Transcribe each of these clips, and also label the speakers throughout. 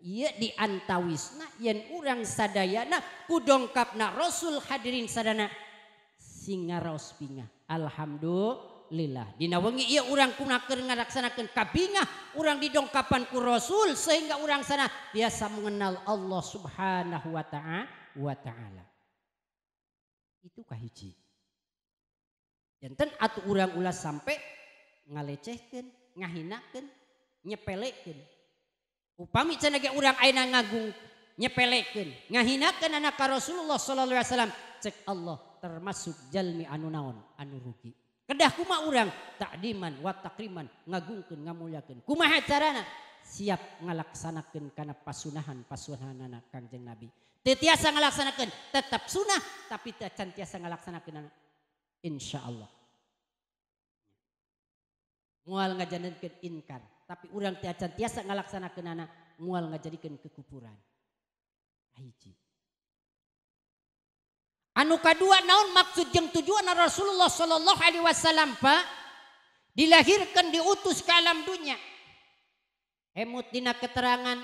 Speaker 1: Iya diantawisna yen urang sadayana kudongkapna Rasul hadirin sadana singa raos bingah. Alhamdulillah dina wengi ieu urang kunakeun ngalaksanakeun kabingah urang didongkapan ku Rasul sehingga urang sana biasa mengenal Allah Subhanahu wa taala. Itu kahiji. Janten atuh urang ulah sampai ngalecehkeun, ngahinakeun, nyepelekeun. Upami cenah ge urang ayeuna ngagung nyepelekeun, ngahinakeun anak ka Rasulullah sallallahu alaihi wasallam, cek Allah termasuk jalmi anu naon, anu rugi. Kedah kumaha urang takdiman wa takriman ngagungkeun ngamulyakeun. Kumaha carana? Siap ngalaksanakeun kana pasunahan-pasunahanna Kangjeng Nabi. Teu tiasa ngalaksanakeun tetap sunah tapi teu can tiasa ngalaksanakeun insyaallah. Moal ngajanenkeun inkar tapi urang teu acan tiasa ngalaksanakeunana moal ngajadikeun kekufuran. Hiji. Anu kadua naon maksud jeung tujuan Rasulullah sallallahu alaihi wasallam Pak dilahirkan diutus ke alam dunia. Emut dina keterangan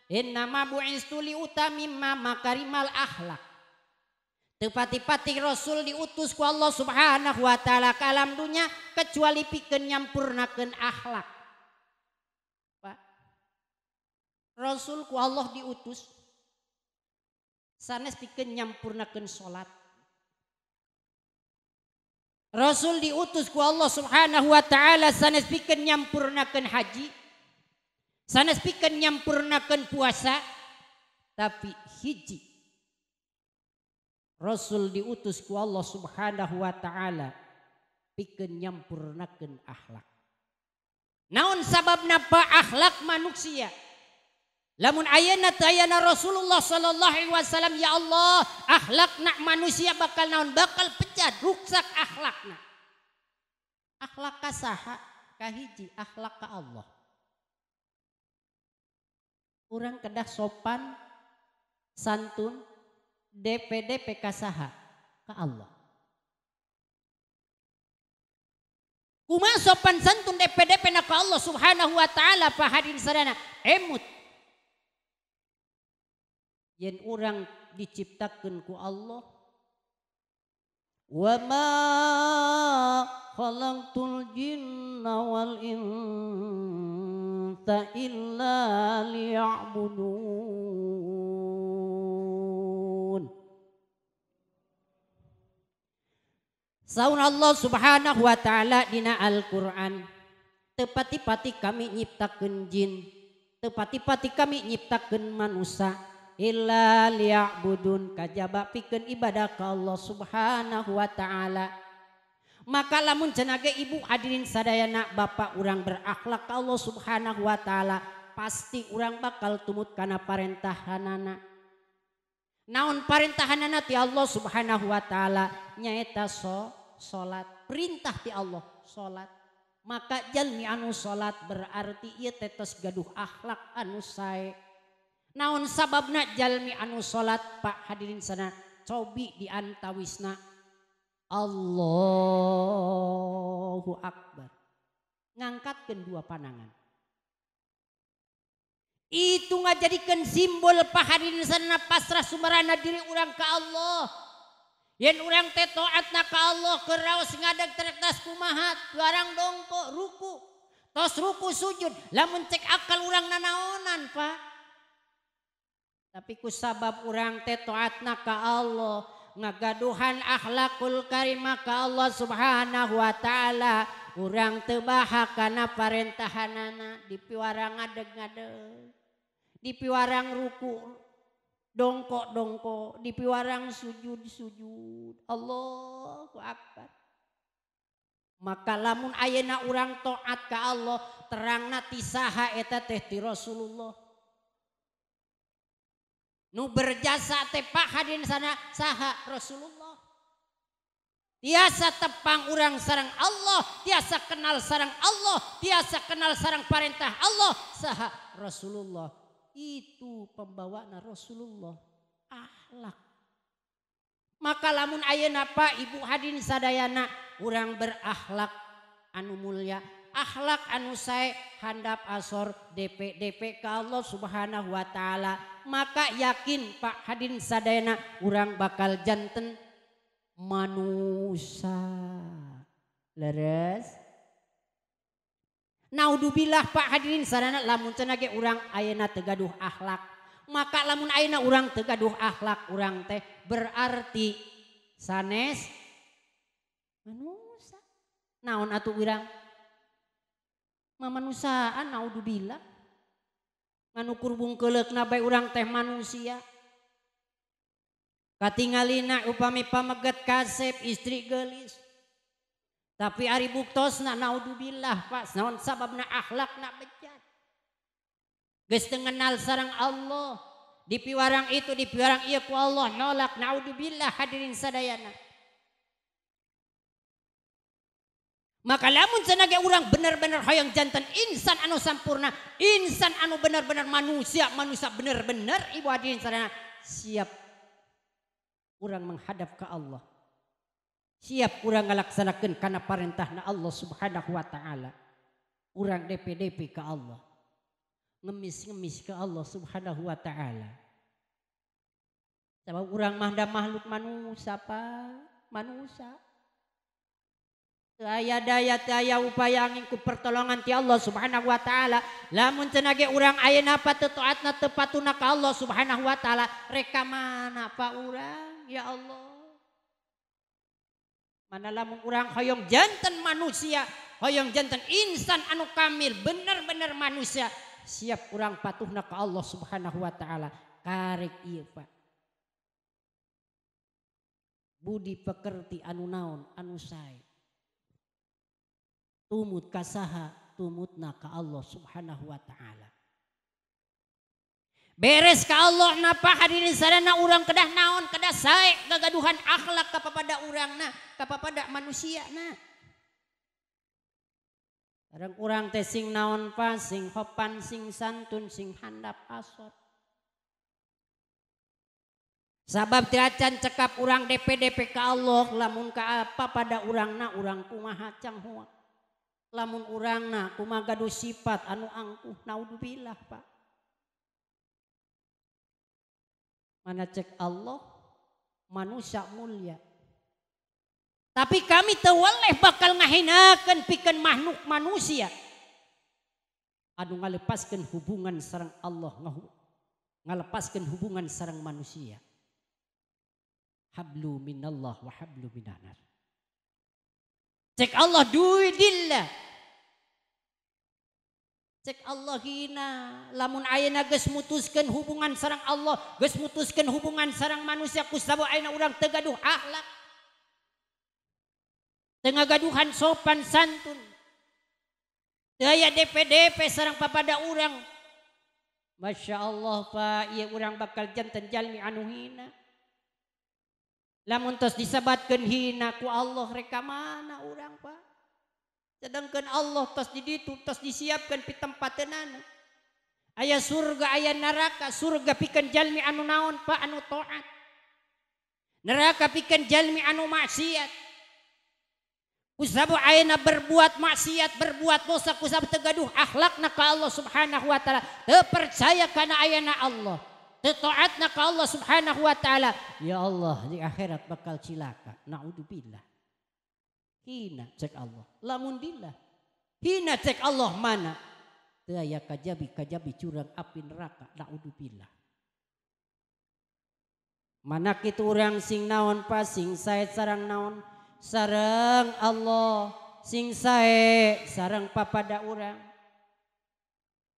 Speaker 1: innama bu'istu li utamimma makarimal akhlak. Tepati-pati Rasul diutus ku Allah Subhanahu wa taala ke alam dunia kecuali pikeun nyampurnakeun akhlak. Pak. Rasul ku Allah diutus sanes pikeun nyampurnakeun salat. Rasul diutus ku Allah Subhanahu wa taala sanes pikeun nyampurnakeun haji. Sanes pikeun nyampurnakeun puasa. Tapi hiji Rasul diutus ku Allah Subhanahu wa taala pikeun nyampurnakeun akhlak. Naon sababna Pak akhlak manusia? Lamun ayeuna teu ayana Rasulullah sallallahu alaihi wasallam ya Allah, akhlakna manusia bakal naon? Bakal pecah, ruksak akhlakna. Akhlak ka saha? Kahiji akhlak ka Allah. Urang kedah sopan, santun, DPDP ka saha? Ka Allah. Kumaha sopan santun DPDP na ka Allah Subhanahu wa taala Pak hadirin sadana? Emut yen urang diciptakeun ku Allah wa ma khalaqtul jinna wal insa illa liya'budun. Saun Allah Subhanahu wa taala dina Al-Qur'an, tepati-pati kami nyiptakeun jin, tepati-pati kami nyiptakeun manusia illa liya'budun kajaba pikeun ibadah ka Allah Subhanahu wa taala. Maka lamun cenah ge ibu hadirin sadayana bapak urang berakhlak ka Allah Subhanahu wa taala, pasti urang bakal tumut kana parentahanana. Naon parentahanana ti Allah Subhanahu wa taala? Nyaeta salat, perintah ti Allah salat. Maka jalmi anu salat berarti ieu teh tos gaduh akhlak anu sae. Naon sababna jalmi anu salat Pak hadirin sana cobi diantawisna Allahu Akbar. Ngangkatkeun dua panangan. Itu ngajadikeun simbol Pak hadirin sana pasrah sumerana diri urang ka Allah. Yen urang teh taatna ka Allah keur raos ngadeg tereknas kumaha barang dongko ruku. Tos ruku sujud lamun cek akal urang nanaonan Pak. Tapi ku sabab urang teh taatna ka Allah, ngagaduhan akhlakul karimah ka Allah Subhanahu wa taala, urang teu baha kana parentahanana, dipiwarang ngadeg-ngadeg, dipiwarang ruku dongko-dongko, dipiwarang sujud-sujud. Allahu Akbar. Maka lamun ayeuna urang taat ka Allah, terangna ti saha eta teh ti Rasulullah. Nu berjasa teh Pak hadirin sana saha? Rasulullah. Tiasa tepang urang sareng Allah, tiasa kenal sareng Allah, tiasa kenal sareng parentah Allah saha? Rasulullah. Itu pembawana Rasulullah, akhlak. Maka lamun ayeuna Pak ibu hadirin sadayana urang berakhlak anu mulia, akhlak anu sae handap asor DP ka Allah Subhanahu wa taala, maka yakin Pak hadirin sadayana urang bakal janten manusia. Leres? Naudzubillah Pak hadirin sadayana lamun cenah ge urang ayeuna teu gaduh akhlak, maka lamun ayeuna urang teu gaduh akhlak urang teh berarti sanes manusia. Naon atuh urang? Mamanusaan naudzubillah. Nganu kurbung keuleukna bae urang teh manusia. Katingalina upami pameget kasep istri geulis. Tapi ari buktosna naudzubillah Pak, naon sababna akhlakna bejat. Geus teu ngenal sareng Allah. Di piwarang itu di piwarang ieu ku Allah nolak naudzubillah hadirin sadayana. Maka lamun cenah ge urang bener-bener hoyong janten insan anu sampurna, insan anu bener-bener manusia bener-bener ibu hadirin sadayana siap urang menghadap ke Allah. Siap urang ngalaksanakeun kana parentahna Allah Subhanahu wa taala. Urang DP ke Allah. Ngemis-ngemis ke Allah Subhanahu wa taala. Sabab urang mah da makhluk manusia Pak, manusia. Teu aya daya teu aya upaya angin ku pertolongan ti Allah Subhanahu wa taala. Lamun cenah ge urang ayeuna pa teu taatna teu patuna ka Allah Subhanahu wa taala, reka mana Pak urang? Ya Allah. Mana lamun urang hoyong janten manusia, hoyong janten insan anu kamil, bener-bener manusia, siap urang patuhna ka Allah Subhanahu wa taala. Karek ieu Pak. Budi pekerti anu naon anu sae. Tumut kasaha tumutna ka Allah Subhanahu wa taala. Beres ka Allah napa hadirin sadana urang kedah naon kedah sae gagaduhan akhlak kapapada urangna kapapada manusiana. Sareng urang teh sing naon pa sing hopan sing santun sing handap asor. Sabab teu acan cekap urang DP ka Allah lamun ka apa pada urangna urang kumaha canghua. Lamun urangna kumaha gaduh sifat anu angkuh naudzubillah Pak. Mana cek Allah manusia mulia. Tapi kami teu waleh bakal ngahinakeun pikeun makhluk manusia. Anu ngalepaskeun hubungan sareng Allah ngalepaskeun hubungan sareng manusia. Hablu minallah wa hablu minanar. Cek Allah duidillah. Cek Allah hina lamun ayeuna geus mutuskeun hubungan sareng Allah, geus mutuskeun hubungan sareng manusia kusabab ayeuna urang teu gaduh akhlak. Teu ngagaduhan sopan santun. Teu aya DP sareng papada urang. Masya Allah Pak, ieu urang bakal janten jalmi anu hina. Lamun tos disabatkeun hina ku Allah reka mana urang Pak? Sedangkan Allah tos di ditu tos disiapkan pi tempateunana. Aya surga aya neraka, surga pikeun jalmi anu naon Pak anu taat. Neraka pikeun jalmi anu maksiat. Kusabab ayeuna berbuat maksiat, berbuat dosa kusabab teu gaduh akhlakna ka Allah Subhanahu wa taala, teu percaya kana ayana Allah, teu taatna ka Allah Subhanahu wa taala. Ya Allah di akhirat bakal cilaka. Naudzubillah. Hina cek Allah. Lamun billah. Hina cek Allah mana? Teu aya kajabi curang api neraka. Naudzubillah. Mana kitu urang sing naon pa sing sae sareng naon? Sareng Allah. Sing sae sareng papada urang.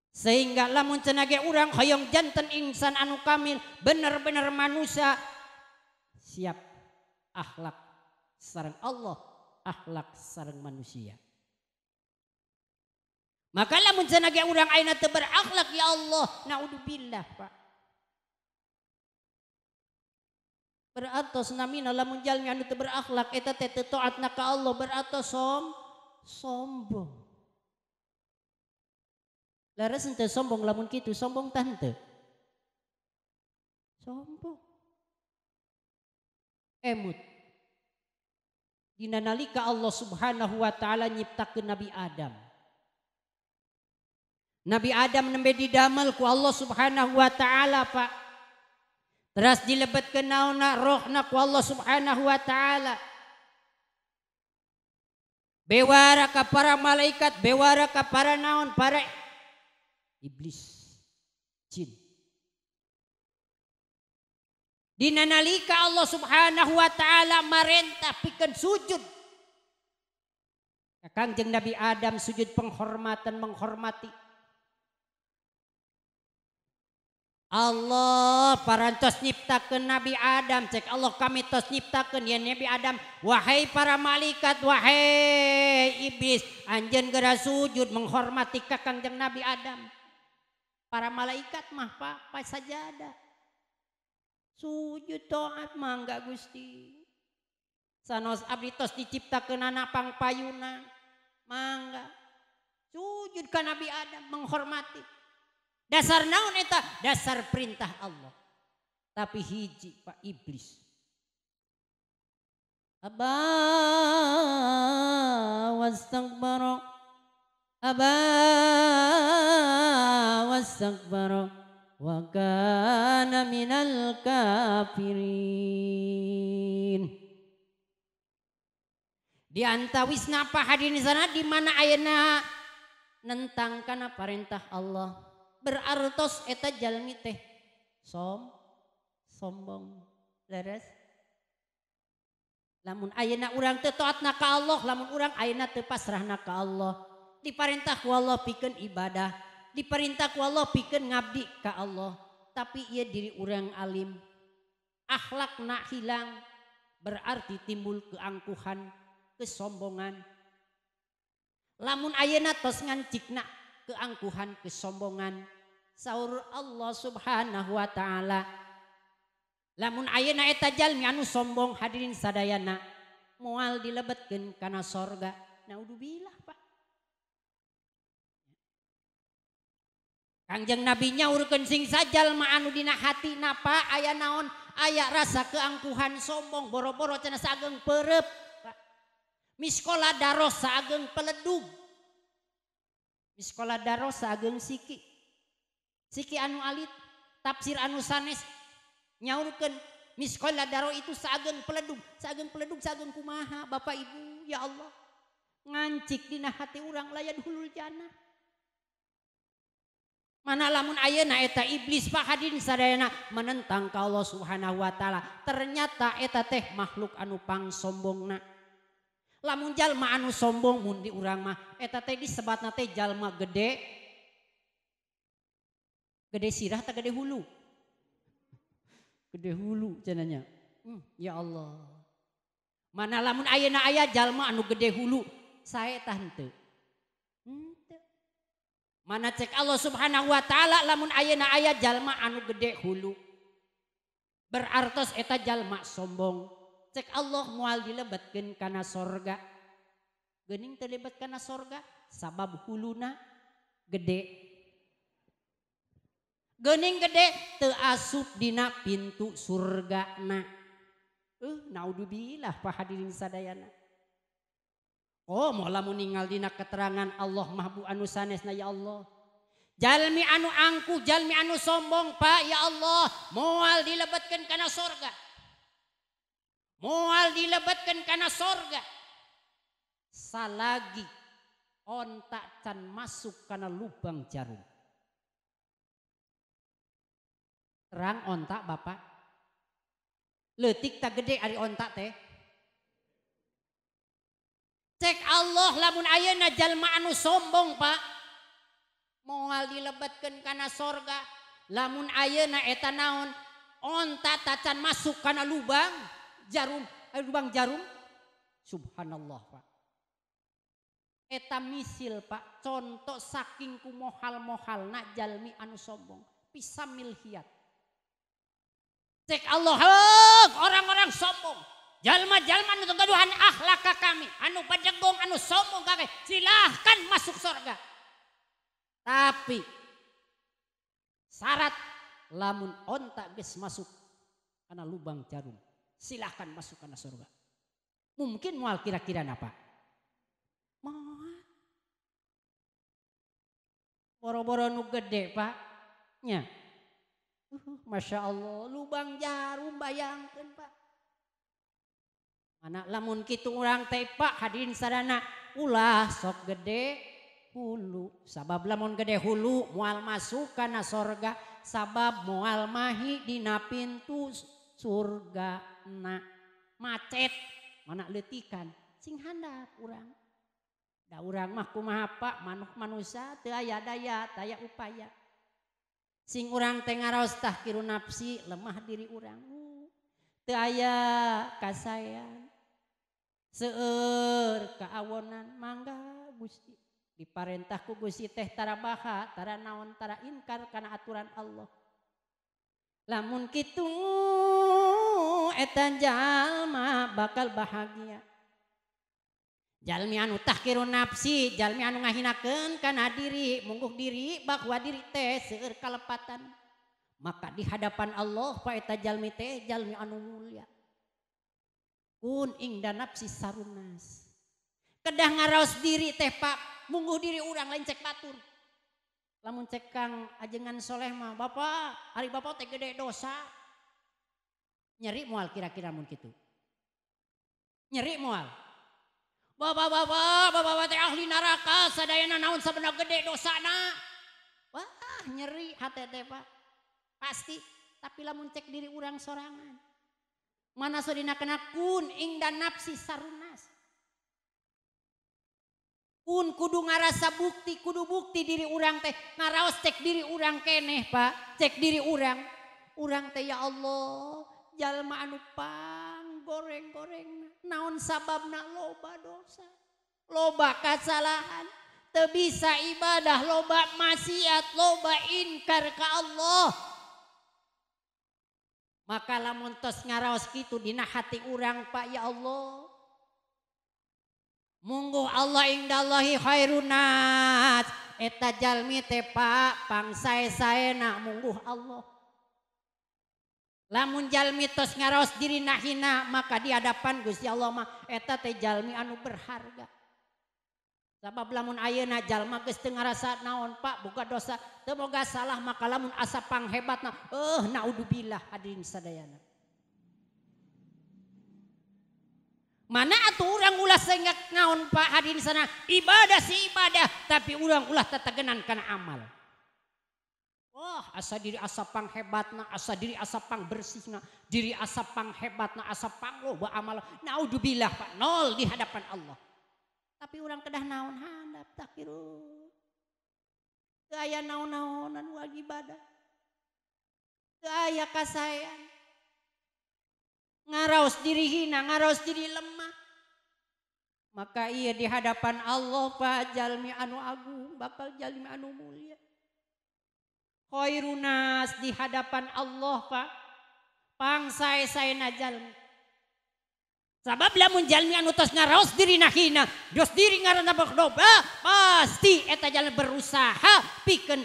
Speaker 1: Sehingga lamun cenah ge urang hoyong janten insan anu kamil, bener-bener manusia siap akhlak sareng Allah. Akhlak sareng manusia. Maka lamun cenah ge urang ayeuna teu berakhlak ya Allah, naudzubillah Pak. Beratos namina lamun jalmi anu teu berakhlak eta teh teu taatna ka Allah beratos sombong. Laras henteu sombong lamun kitu, sombong tante. Sombong. Emut. Dina nalika Allah Subhanahu wa taala nyiptakeun Nabi Adam. Nabi Adam nembe didamel ku Allah Subhanahu wa taala Pak. Terus dilebetkeun naonna rohna ku Allah Subhanahu wa taala. Bewara ka para malaikat, bewara ka para naon, para iblis, jin. Dina nalika Allah Subhanahu wa taala marentah pikeun sujud. Kangjeng Nabi Adam sujud penghormatan menghormati. Allah parantos nyiptakeun Nabi Adam, cek Allah kami tos nyiptakeun ya Nabi Adam, wahai para malaikat, wahai iblis, anjeun geura sujud menghormati ka Kangjeng Nabi Adam. Para malaikat mah Pak sajadah. Sujud taat mangga Gusti. Sanos abdi tos diciptakeun anak pangpayuna, mangga. Sujud ka Nabi Adam menghormati. Dasar naon eta? Dasar perintah Allah. Tapi hiji Pak iblis. Aba wastakbara. Aba wastakbara. Wa kana minal kafirin. Di antawis napa hadirin sana di mana ayeuna nentang kana perintah Allah. Berartos eta jalmi teh sombong leres. Lamun ayeuna urang teu taatna ka Allah, lamun urang ayeuna teu pasrahna ka Allah, diparentah ku Allah pikeun ibadah, diperintah ku Allah pikeun ngabdi ka Allah, tapi ieu diri urang alim, akhlakna hilang, berarti timbul keangkuhan, kesombongan. Lamun ayeuna tos ngancikna keangkuhan, kesombongan, saur Allah Subhanahu wa taala, lamun ayeuna eta jalmi anu sombong hadirin sadayana moal dilebetkeun kana sorga. Naudzubillah Pak. Kangjeng Nabi nyaurkeun sing sajalma anu dina hatina Pak aya naon, aya rasa keangkuhan sombong boro-boro cenah sageung peureup Pak. Miskola daros sageung peledug. Miskola daros sageung siki. Siki anu alit, tafsir anu sanes nyaurkeun miskola daro itu sageung peledug, sageung kumaha Bapak Ibu ya Allah. Ngancik dina hati urang layan hulul jannah. Mana lamun ayeuna eta iblis Pak hadirin sadayana menentang ka Allah Subhanahu wa taala. Ternyata eta teh makhluk anu pangsombongna. Lamun jalma anu sombong mun di urang mah eta teh disebatna teh jalma gede sirah tak gede hulu. Gede hulu cenanya. Ya Allah. Mana lamun ayeuna aya jalma anu gede hulu, sae tah henteu. Henteu. Mana cek Allah Subhanahu wa taala lamun ayeuna aya jalma anu gede hulu. Berartos eta jalma sombong. Cek Allah moal dilebetkeun kana sorga. Geuning teu lebet kana sorga sabab huluna gede. Geuning gede teu asup dina pintu surgana. Naudzubillah Pak hadirin sadayana. Oh moal lamun ningal dina keterangan Allah mahbu anu sanesna ya Allah. Jalmi anu angkuh, jalmi anu sombong Pak ya Allah, moal dilebetkeun kana sorga. Moal dilebetkeun kana sorga. Salagi onta can masuk kana lubang jarum. Terang onta Bapak. Leutik tak gede ari onta teh. Cek Allah lamun ayeuna jalma anu sombong Pak. Moal dilebetkeun kana sorga. Lamun ayeuna eta naon? Onta tacan masuk kana lubang jarum. Lubang jarum. Subhanallah Pak. Eta misil Pak. Contoh saking kumohal-mohalna jalmi anu sombong. Pisamil hiat. Cek Allah, orang-orang sombong. Jalma-jalma anu tegaduhan akhlak ka kami. Anu pajegong, anu sombong ka kami. Silahkan masuk surga. Tapi syarat lamun onta geus masuk kana lubang jarum. Silahkan masuk kana surga. Mungkin moal kira-kira napa? boro-boro nu gede Pak nya. Masya Allah lubang jarum bayangkan Pak. Mana lamun kitu urang teh Pak hadirin sadana ulah sok gede hulu. Sabab lamun gede hulu moal masuk kana sorga. Sabab moal mahi dina pintu surga na macet. Mana letikan sing handap urang. Da urang mah kumaha Pak manuk manusia teu aya daya taya upaya. Sing urang teh ngaraos tahkiru nafsi lemah diri urang. Teu aya kasayan. Seueur kaawonan mangga Gusti. Diparentah ku Gusti teh tara baha, tara naon, tara inkar kana aturan Allah. Lamun kitu eta jalma bakal bahagia. Jalmi anu tahkiru nafsi, jalmi anu ngahinakeun kana diri, mungguh diri bahwa diri teh seueur kalepatan. Maka di hadapan Allah pa eta jalmi teh jalmi anu mulia. Kun ingda nafsi sarunas. Kedah ngaraos diri teh Pak, mungguh diri urang lain cek batur. Lamun cek Kang ajengan soleh mah, Bapak, hari Bapak teh gede dosa. Nyeri moal kira-kira mun kitu. Nyeri moal. Bapak teh ahli neraka, sadayana naon sabena gede dosana. Wah, nyeri hate teh Pak. Pasti, tapi lamun cek diri urang sorangan. Mana sodina kena kun ingda nafsi sarunas. Kun kudu ngarasa bukti, kudu bukti diri urang teh. Ngaraos cek diri urang keneh Pak, cek diri urang. Urang teh ya Allah, jalma anu goreng-goreng. Naon sababna loba dosa, loba kesalahan, teu bisa ibadah, loba maksiat, loba inkar ka Allah. Maka lamun tos ngaraos kitu dina hati urang Pak ya Allah. Mungguh Allah indallahi khairun nas. Eta jalmi teh Pak pangsae-saena mungguh Allah. Lamun jalmi tos ngaraos diri hina maka di hadapan Gusti Allah mah eta teh jalmi anu berharga. Sabab lamun ayeuna jalma geus teu ngarasa naon Pak boga dosa teu boga salah maka lamun asa panghebatna naudzubillah hadirin sadayana. Mana atuh urang ulah sengat naon Pak hadirin sana ibadah si ibadah tapi urang ulah tatagenan kana amal. Wah, asa diri asa pang hebatna, asa diri asa pang bersihna, diri asa pang hebatna, asa pang loba amal. Naudzubillah Pak, nol di hadapan Allah. Tapi orang kedah naon handap takiru. Teu aya naon-naonan wajib ibadah. Teu aya kasayan. Ngaraos diri hina, ngaraos diri lemah. Maka iya di hadapan Allah Pak jalmi anu agung, bakal jalmi anu mulia. Khairunas di hadapan Allah Pak pangsae-saena jalmi. Sabab lamun jalmi anu tos ngaraos diri hina, dos diri ngaranna doba, pasti eta jalmi berusaha pikeun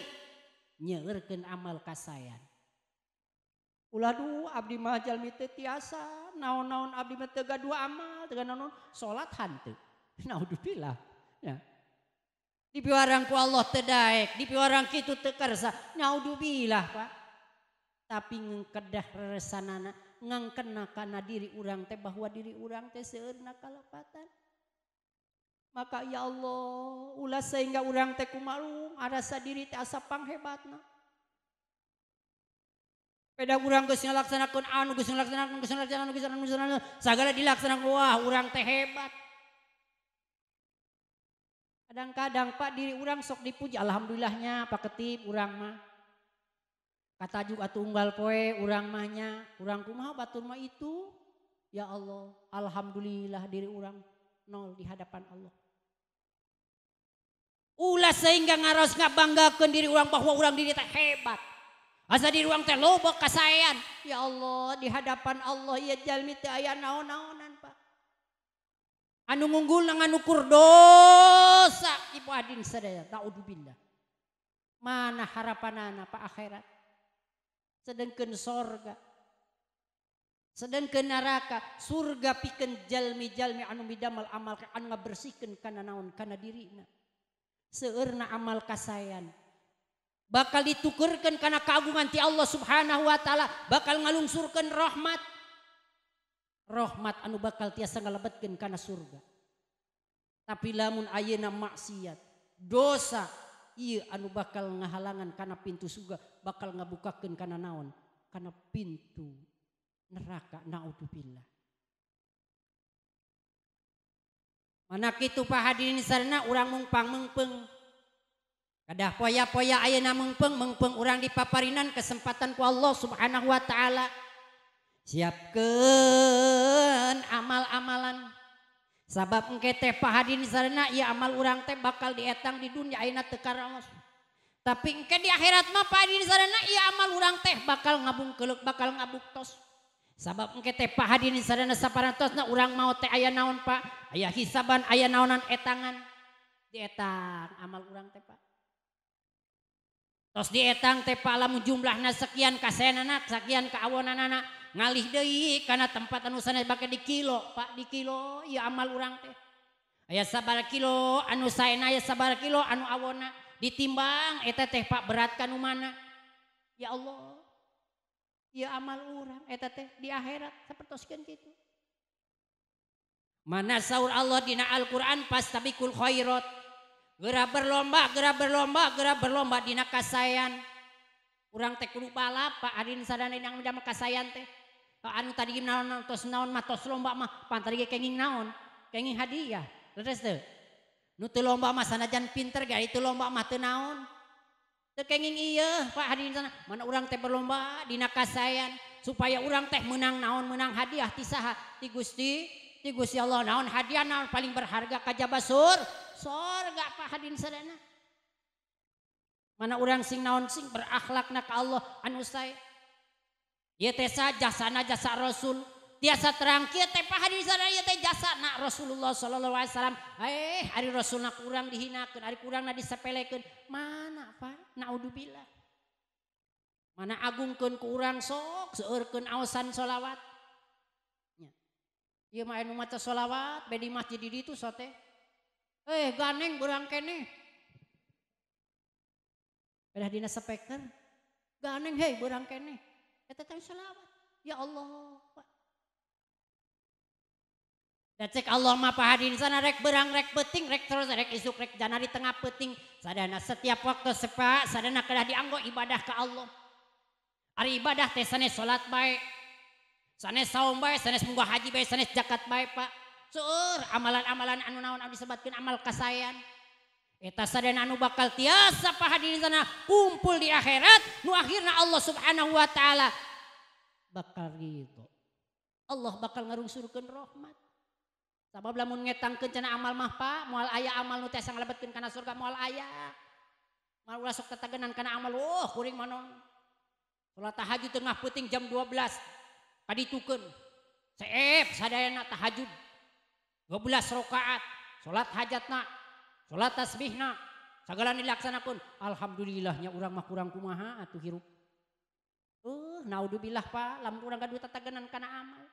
Speaker 1: nyeureurkeun amal kasayan. Ulah du abdi mah jalmi teu tiasa naon-naon abdi mah teu gaduh amal, teu naon salat hanteu. Naudzubillah. Ya. Dipiwarang ku Allah teu daek, dipiwarang kitu teu karsa. Naudzubillah Pak. Tapi ngkedah resanana ngangkena kana diri urang teh bahwa diri urang teh seueurna kalepatan. Maka ya Allah, ulah sehingga urang teh kumalung arasa diri teh asa panghebatna. Peda urang geus ngalaksanakeun anu geus ngalaksanakeun sagala dilaksanakeun wah urang teh hebat. Kadang-kadang Pak diri urang sok dipuji alhamdulillahnya Pak Ketip urang mah. Kata juga tunggal poe urang mahnya, urang kumaha batur mah itu ya Allah, alhamdulillah diri urang nol di hadapan Allah. Ulah sehingga ngaraos ngabanggakeun diri urang bahwa urang diri teh hebat. Asa diri urang teh loba kasayan. Ya Allah di hadapan Allah ya jalmi teh aya naon-naonan Pak. Anu ngunggulna nganukur dosa ibu adin sadaya naudzubillah. Mana harapanana Pak akhirat? Sedengkeun sorga. Sedengkeun neraka, surga pikeun jalmi-jalmi anu midamel amal anu ngabersihkeun kana naon kana dirina. Seueurna amal kasayan. bakal ditukerkan karena keagungan ti Allah subhanahu wa ta'ala, bakal ngalungsurkan rahmat anu bakal tiasa ngalebetkeun kana surga. Tapi lamun ayeuna maksiat dosa ieu anu bakal ngahalangan kana pintu surga, bakal ngabukakeun kana naon, kana pintu neraka, naudzubillah. Mana kitu Pak hadirin sarana urang mengpeng kadah poya-poya ayeuna mengpeng urang dipaparinan kesempatan ku Allah subhanahu wa ta'ala. Siapkeun amal-amalan sabab engke teh Pak hadirin sarana ieu amal urang teh bakal dietang di dunia ayeuna teu karaos. Tapi engke di akhirat mah Pak hadirin sarana ieu amal urang teh bakal ngabungkeulek, bakal ngabuktos. Sabab engke teh Pak hadirin sadana saparantosna urang mau teh aya naon Pak? Aya hisaban, aya naonan etangan. Dietang amal urang teh Pak. Tos dietang teh Pak lamun jumlahna sekian kasayanana, sekian kaawonanana, ngalih deui kana tempat anu sanes bake di kilo Pak, di kilo ieu amal urang teh. Aya sabaraha kilo anu saena, aya sabaraha kilo anu awonna, ditimbang eta teh Pak berat ka nu mana? Ya Allah. Ya amal urang eta teh di akhirat sapertoskeun kitu. Mana saur Allah dina Al-Qur'an fastabiqul khairat. Geura berlomba dina kasayan. Urang teh kudu balap Pak hadirin sadana yang menjama kasayan teh. Anu tadi naon tos naon mah tos lomba mah pantari ge kenging naon? Kenging hadiah. Leres teu? Nu teu lomba mah sanajan pinter ga itu lomba mah teu naon. Kenging iya Pak hadirin sana, mana urang teh berlomba dina kasayan supaya urang teh menang naon, menang hadiah ti saha? Ti Gusti Allah. Naon hadiah naon paling berharga kajaba surga Pak hadirin sadana. Mana urang sing naon sing berakhlakna ka Allah anu sae. Ieu teh jasana jasa Rasul. Tiasa terang kieu teh Pak hadirin sadana ieu teh jasana Rasulullah sallallahu alaihi wasallam. Ari Rasulna kurang dihinakeun, ari kurangna disepelekeun. Mana Pak? Naudzubillah. Mana agungkeun ku urang sok seueurkeun aosan sholawat. Nya. Ieu mah anu maca sholawat be di masjid di ditu so teh. Ganeng beurang keneh. Bedah dina speaker. Ganeng beurang keneh. Eta teh sholawat. Ya Allah, Pak. Da cek Allah mah Pak hadirin sana rek berang rek peuting rek terus rek isuk rek jana di tengah peuting sadana setiap waktu sepa sadana kedah dianggo ibadah ka Allah. Ari ibadah teh sanes salat bae, sanes saum bae, sanes munggah haji bae, sanes zakat bae Pak. Seueur amalan-amalan anu naon anu disebutkeun amal kasayan. Eta sadana anu bakal tiasa Pak hadirin sana kumpul di akhirat nu akhirna Allah subhanahu wa ta'ala bakal ridho. Allah bakal ngarungsurkeun rahmat. Sabab lamun ngetangkeun cenah amal mah Pak, moal aya amal nu tiasa ngalebetkeun kana surga moal aya. Moal ulah sok tatagenan kana amal, kuring manon. Salat tahajud tengah peuting jam 12. Kaditukeun. Seep sadayana tahajud. 12 rakaat, salat hajatna, salat tasbihna, sagala dilaksanakeun. Alhamdulillahnya urang mah kurang kumaha atuh hirup. Naudzubillah Pak, lamun urang gaduh tatagenan kana amal.